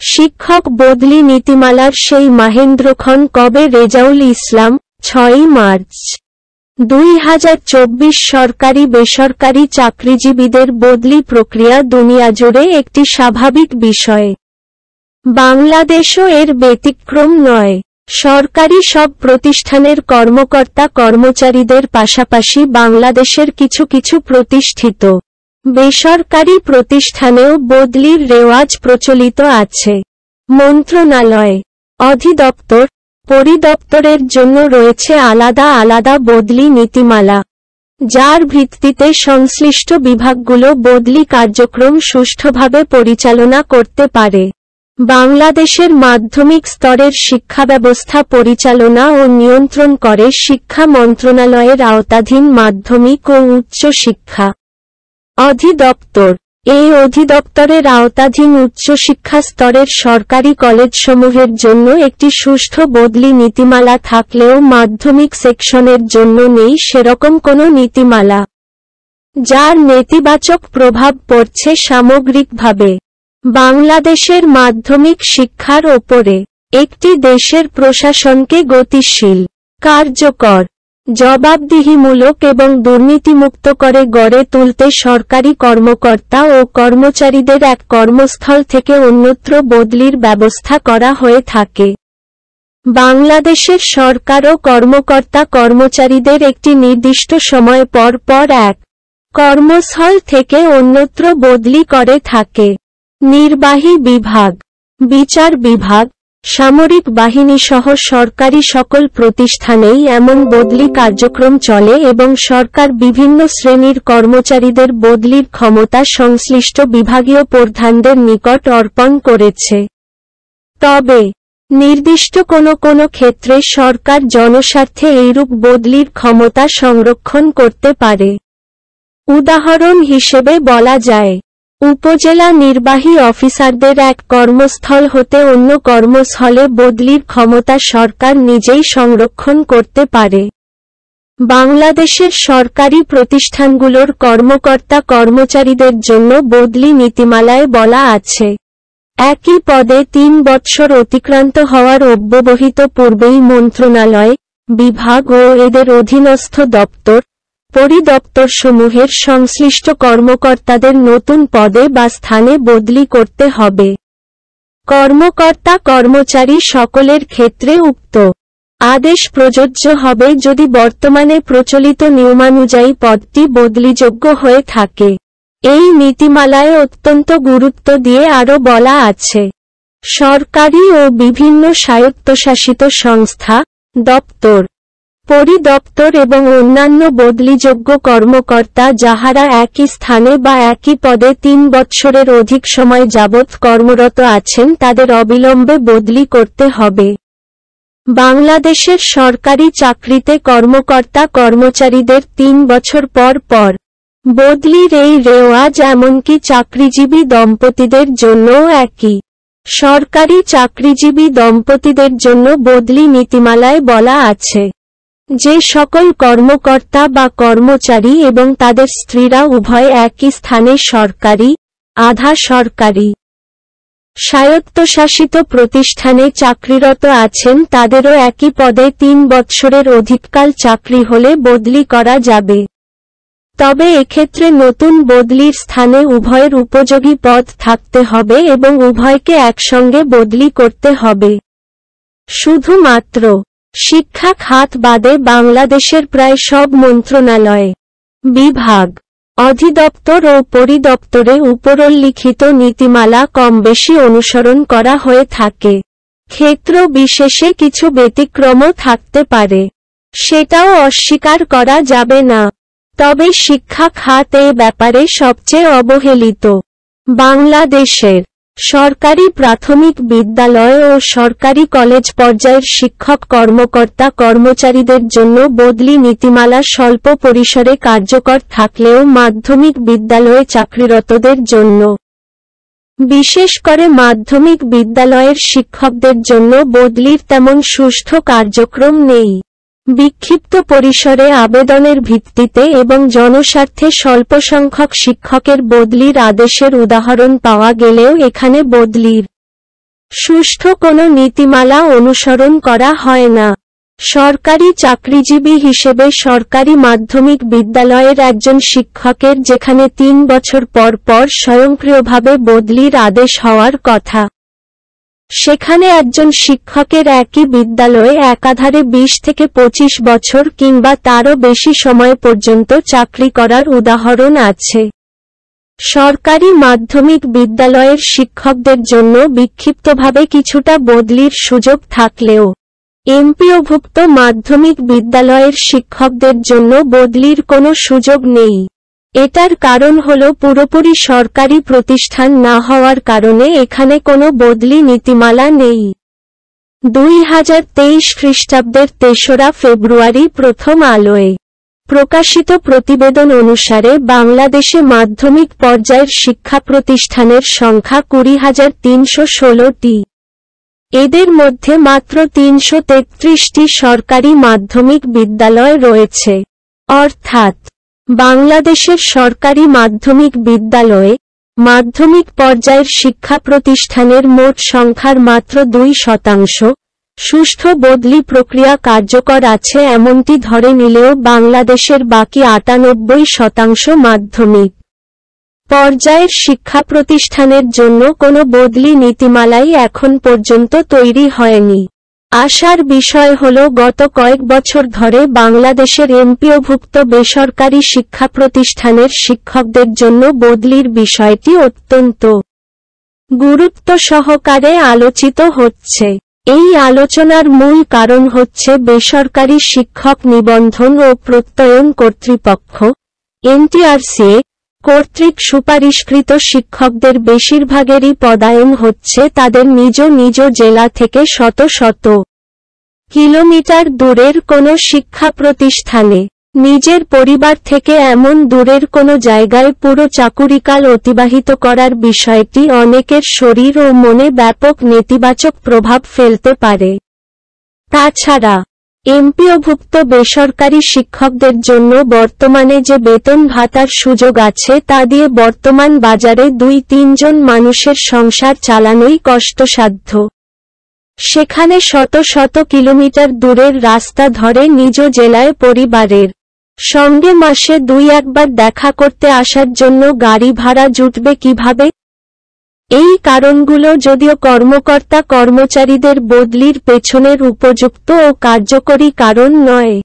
শিক্ষক বদলি নীতিমালার সেই মাহেন্দ্রক্ষণ কবে? রেজাউল ইসলাম, 6ই মার্চ 2024। সরকারি বেসরকারি চাকরিজীবীদের বদলি প্রক্রিয়া দুনিয়াজুড়ে একটি স্বাভাবিক বিষয়। বাংলাদেশও এর ব্যতিক্রম নয়। সরকারি সব প্রতিষ্ঠানের কর্মকর্তা কর্মচারীদের পাশাপাশি বাংলাদেশের কিছু কিছু প্রতিষ্ঠিত বেসরকারি প্রতিষ্ঠানেও বদলির রেওয়াজ প্রচলিত আছে। মন্ত্রণালয়, অধিদপ্তর, পরিদপ্তরের জন্য রয়েছে আলাদা আলাদা বদলি নীতিমালা, যার ভিত্তিতে সংশ্লিষ্ট বিভাগগুলো বদলি কার্যক্রম সুষ্ঠুভাবে পরিচালনা করতে পারে। বাংলাদেশের মাধ্যমিক স্তরের শিক্ষা ব্যবস্থা পরিচালনা ও নিয়ন্ত্রণ করে শিক্ষা মন্ত্রণালয়ের আওতাধীন মাধ্যমিক ও উচ্চ শিক্ষা অধিদপ্তর। এই অধিদপ্তরের আওতাধীন উচ্চশিক্ষা স্তরের সরকারি কলেজসমূহের জন্য একটি সুষ্ঠু বদলি নীতিমালা থাকলেও মাধ্যমিক সেকশনের জন্য নেই সেরকম কোনো নীতিমালা, যার নেতিবাচক প্রভাব পড়ছে সামগ্রিকভাবে বাংলাদেশের মাধ্যমিক শিক্ষার ওপরে। একটি দেশের প্রশাসনকে গতিশীল, কার্যকর, জবাবদিহিমূলক এবং দুর্নীতিমুক্ত করে গড়ে তুলতে সরকারি কর্মকর্তা ও কর্মচারীদের এক কর্মস্থল থেকে অন্যত্র বদলির ব্যবস্থা করা হয়ে থাকে। বাংলাদেশের সরকার ও কর্মকর্তা কর্মচারীদের একটি নির্দিষ্ট সময় পর পর এক কর্মস্থল থেকে অন্যত্র বদলি করে থাকে। নির্বাহী বিভাগ, বিচার বিভাগ, সামরিক বাহিনী সহ সরকারি সকল প্রতিষ্ঠানেই এমন বদলি কার্যক্রম চলে এবং সরকার বিভিন্ন শ্রেণীর কর্মচারীদের বদলির ক্ষমতা সংশ্লিষ্ট বিভাগীয় প্রধানদের নিকট অর্পণ করেছে। তবে নির্দিষ্ট কোনো ক্ষেত্রে সরকার জনস্বার্থে এইরূপ বদলির ক্ষমতা সংরক্ষণ করতে পারে। উদাহরণ হিসেবে বলা যায়, উপজেলা নির্বাহী অফিসারদের এক কর্মস্থল হতে অন্য কর্মস্থলে বদলির ক্ষমতা সরকার নিজেই সংরক্ষণ করতে পারে। বাংলাদেশের সরকারি প্রতিষ্ঠানগুলোর কর্মকর্তা কর্মচারীদের জন্য বদলি নীতিমালায় বলা আছে, একই পদে 3 বৎসর অতিক্রান্ত হওয়ার অব্যবহিত পূর্বেই মন্ত্রণালয়, বিভাগ ও এদের অধীনস্থ দপ্তর, পরিদপ্তরসমূহের সংশ্লিষ্ট কর্মকর্তাদের নতুন পদে বা স্থানে বদলি করতে হবে। কর্মকর্তা কর্মচারী সকলের ক্ষেত্রে উক্ত আদেশ প্রযোজ্য হবে যদি বর্তমানে প্রচলিত নিয়মানুযায়ী পদটি বদলিযোগ্য হয়ে থাকে। এই নীতিমালায় অত্যন্ত গুরুত্ব দিয়ে আরও বলা আছে, সরকারি ও বিভিন্ন স্বায়ত্তশাসিত সংস্থা, দপ্তর, পরিদপ্তর এবং অন্যান্য বদলিযোগ্য কর্মকর্তা যাহারা একই স্থানে বা একই পদে 3 বৎসরের অধিক সময় যাবৎ কর্মরত আছেন তাদের অবিলম্বে বদলি করতে হবে। বাংলাদেশের সরকারি চাকরিতে কর্মকর্তা কর্মচারীদের 3 বছর পর পর বদলির এই রেওয়াজ এমনকি চাকরিজীবী দম্পতিদের জন্যও একই। সরকারি চাকরিজীবী দম্পতিদের জন্য বদলি নীতিমালায় বলা আছে, যে সকল কর্মকর্তা বা কর্মচারী এবং তাদের স্ত্রীরা উভয় একই স্থানে সরকারি, আধা সরকারি, স্বায়ত্তশাসিত প্রতিষ্ঠানে চাকরিরত আছেন তাদেরও একই পদে 3 বৎসরের অধিককাল চাকরি হলে বদলি করা যাবে। তবে এক্ষেত্রে নতুন বদলির স্থানে উভয়ের উপযোগী পদ থাকতে হবে এবং উভয়কে একসঙ্গে বদলি করতে হবে। শুধুমাত্র শিক্ষা খাত বাদে বাংলাদেশের প্রায় সব মন্ত্রণালয়, বিভাগ, অধিদপ্তর ও পরিদপ্তরে উপরোল্লিখিত নীতিমালা কমবেশি অনুসরণ করা হয়ে থাকে। ক্ষেত্র বিশেষে কিছু ব্যতিক্রমও থাকতে পারে, সেটাও অস্বীকার করা যাবে না। তবে শিক্ষা খাত এ ব্যাপারে সবচেয়ে অবহেলিত। বাংলাদেশের সরকারি প্রাথমিক বিদ্যালয় ও সরকারি কলেজ পর্যায়ের শিক্ষক কর্মকর্তা কর্মচারীদের জন্য বদলি নীতিমালা স্বল্প পরিসরে কার্যকর থাকলেও মাধ্যমিক বিদ্যালয়ে চাকরিরতদের জন্য, বিশেষ করে মাধ্যমিক বিদ্যালয়ের শিক্ষকদের জন্য বদলির তেমন সুষ্ঠু কার্যক্রম নেই। বিক্ষিপ্ত পরিসরে আবেদনের ভিত্তিতে এবং জনস্বার্থে স্বল্পসংখ্যক শিক্ষকের বদলির আদেশের উদাহরণ পাওয়া গেলেও এখানে বদলির সুষ্ঠু কোনো নীতিমালা অনুসরণ করা হয় না। সরকারি চাকরিজীবী হিসেবে সরকারি মাধ্যমিক বিদ্যালয়ের একজন শিক্ষকের যেখানে ৩ বছর পর পর স্বয়ংক্রিয়ভাবে বদলির আদেশ হওয়ার কথা, সেখানে একজন শিক্ষকের একই বিদ্যালয়ে একাধারে ২০ থেকে ২৫ বছর কিংবা তারও বেশি সময় পর্যন্ত চাকরি করার উদাহরণ আছে। সরকারি মাধ্যমিক বিদ্যালয়ের শিক্ষকদের জন্য বিক্ষিপ্তভাবে কিছুটা বদলির সুযোগ থাকলেও এমপিওভুক্ত মাধ্যমিক বিদ্যালয়ের শিক্ষকদের জন্য বদলির কোনো সুযোগ নেই। এটার কারণ হল পুরোপুরি সরকারি প্রতিষ্ঠান না হওয়ার কারণে এখানে কোনো বদলি নীতিমালা নেই। ২০২৩ খ্রিস্টাব্দের ৩রা ফেব্রুয়ারি প্রথম আলোয় প্রকাশিত প্রতিবেদন অনুসারে বাংলাদেশে মাধ্যমিক পর্যায়ের শিক্ষা প্রতিষ্ঠানের সংখ্যা ২০,৩১৬টি। এদের মধ্যে মাত্র ৩৩৩টি সরকারি মাধ্যমিক বিদ্যালয় রয়েছে। অর্থাৎ বাংলাদেশের সরকারি মাধ্যমিক বিদ্যালয়ে মাধ্যমিক পর্যায়ের শিক্ষা প্রতিষ্ঠানের মোট সংখ্যার মাত্র ২%। সুষ্ঠু বদলি প্রক্রিয়া কার্যকর আছে এমনটি ধরে নিলেও বাংলাদেশের বাকি ৯৮% মাধ্যমিক পর্যায়ের শিক্ষা প্রতিষ্ঠানের জন্য কোনো বদলি নীতিমালাই এখন পর্যন্ত তৈরি হয়নি। আশার বিষয় হল গত কয়েক বছর ধরে বাংলাদেশের এমপিওভুক্ত বেসরকারি শিক্ষা প্রতিষ্ঠানের শিক্ষকদের জন্য বদলির বিষয়টি অত্যন্ত গুরুত্ব সহকারে আলোচিত হচ্ছে। এই আলোচনার মূল কারণ হচ্ছে বেসরকারি শিক্ষক নিবন্ধন ও প্রত্যয়ন কর্তৃপক্ষ এনটিআরসি কর্তৃক সুপারিশকৃত শিক্ষকদের বেশিরভাগেরই পদায়ন হচ্ছে তাদের নিজ নিজ জেলা থেকে শত শত কিলোমিটার দূরের কোনো শিক্ষা প্রতিষ্ঠানে। নিজের পরিবার থেকে এমন দূরের কোনো জায়গায় পুরো চাকুরিকাল অতিবাহিত করার বিষয়টি অনেকের শরীর ও মনে ব্যাপক নেতিবাচক প্রভাব ফেলতে পারে। তাছাড়া এমপিওভুক্ত বেসরকারি শিক্ষকদের জন্য বর্তমানে যে বেতন ভাতার সুযোগ আছে তা দিয়ে বর্তমান বাজারে ২-৩ জন মানুষের সংসার চালানোই কষ্টসাধ্য। সেখানে শত শত কিলোমিটার দূরের রাস্তা ধরে নিজ জেলায় পরিবারের সঙ্গে মাসে ২-১ বার দেখা করতে আসার জন্য গাড়ি ভাড়া জুটবে কিভাবে? এই কারণগুলো যদিও কর্মকর্তা কর্মচারীদের বদলির পেছনের উপযুক্ত ও কার্যকরী কারণ নয়।